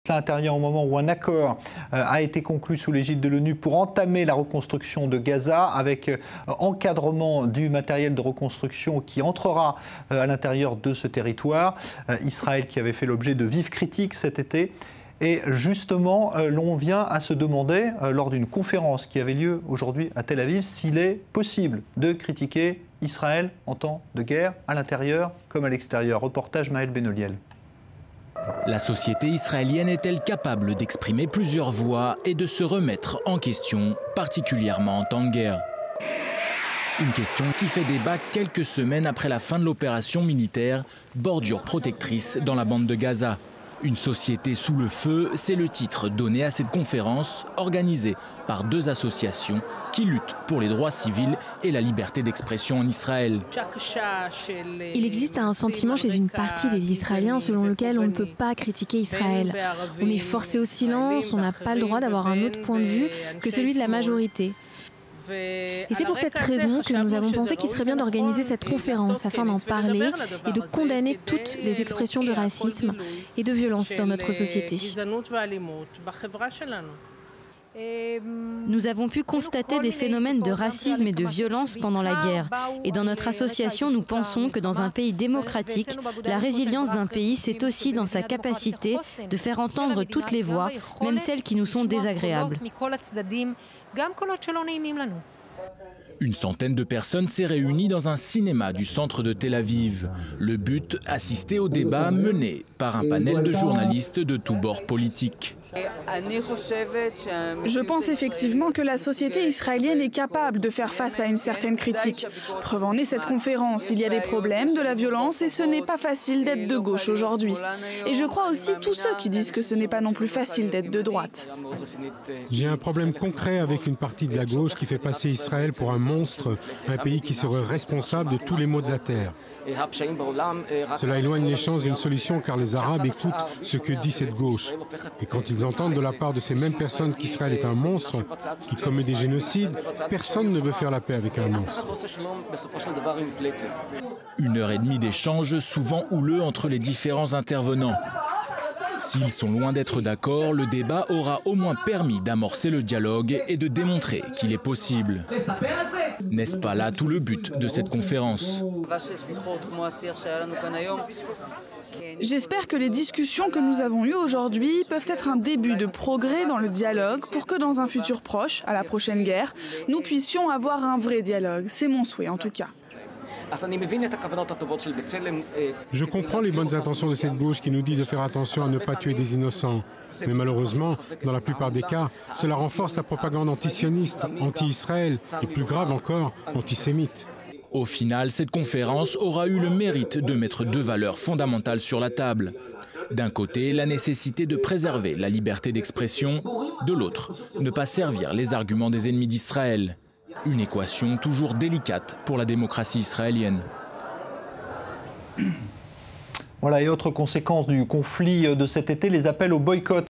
à l'intérieur au moment où un accord a été conclu sous l'égide de l'ONU pour entamer la reconstruction de Gaza avec encadrement du matériel de reconstruction qui entrera à l'intérieur de ce territoire. Israël qui avait fait l'objet de vives critiques cet été. Et justement, l'on vient à se demander, lors d'une conférence qui avait lieu aujourd'hui à Tel Aviv, s'il est possible de critiquer Israël en temps de guerre, à l'intérieur comme à l'extérieur. Reportage Maël Benoliel. La société israélienne est-elle capable d'exprimer plusieurs voix et de se remettre en question, particulièrement en temps de guerre? Une question qui fait débat quelques semaines après la fin de l'opération militaire Bordure protectrice dans la bande de Gaza. Une société sous le feu, c'est le titre donné à cette conférence organisée par deux associations qui luttent pour les droits civils et la liberté d'expression en Israël. Il existe un sentiment chez une partie des Israéliens selon lequel on ne peut pas critiquer Israël. On est forcé au silence, on n'a pas le droit d'avoir un autre point de vue que celui de la majorité. Et c'est pour cette raison que nous avons pensé qu'il serait bien d'organiser cette conférence afin d'en parler et de condamner toutes les expressions de racisme et de violence dans notre société. Nous avons pu constater des phénomènes de racisme et de violence pendant la guerre. Et dans notre association, nous pensons que dans un pays démocratique, la résilience d'un pays, c'est aussi dans sa capacité de faire entendre toutes les voix, même celles qui nous sont désagréables. Une centaine de personnes s'est réunie dans un cinéma du centre de Tel Aviv. Le but, assister au débat mené par un panel de journalistes de tous bords politiques. Je pense effectivement que la société israélienne est capable de faire face à une certaine critique. Preuve en est cette conférence. Il y a des problèmes, de la violence et ce n'est pas facile d'être de gauche aujourd'hui. Et je crois aussi tous ceux qui disent que ce n'est pas non plus facile d'être de droite. J'ai un problème concret avec une partie de la gauche qui fait passer Israël pour un monstre, un pays qui serait responsable de tous les maux de la terre. Cela éloigne les chances d'une solution car les Arabes écoutent ce que dit cette gauche. Et quand ils entendent de la part de ces mêmes personnes qu'Israël est un monstre, qui commet des génocides, personne ne veut faire la paix avec un monstre. 1h30 d'échanges souvent houleux entre les différents intervenants. S'ils sont loin d'être d'accord, le débat aura au moins permis d'amorcer le dialogue et de démontrer qu'il est possible. N'est-ce pas là tout le but de cette conférence? J'espère que les discussions que nous avons eues aujourd'hui peuvent être un début de progrès dans le dialogue pour que dans un futur proche, à la prochaine guerre, nous puissions avoir un vrai dialogue. C'est mon souhait en tout cas. Je comprends les bonnes intentions de cette gauche qui nous dit de faire attention à ne pas tuer des innocents. Mais malheureusement, dans la plupart des cas, cela renforce la propagande antisioniste, anti-Israël et plus grave encore, antisémite. Au final, cette conférence aura eu le mérite de mettre deux valeurs fondamentales sur la table. D'un côté, la nécessité de préserver la liberté d'expression, de l'autre, ne pas servir les arguments des ennemis d'Israël. Une équation toujours délicate pour la démocratie israélienne. Voilà, et autre conséquence du conflit de cet été, les appels au boycott.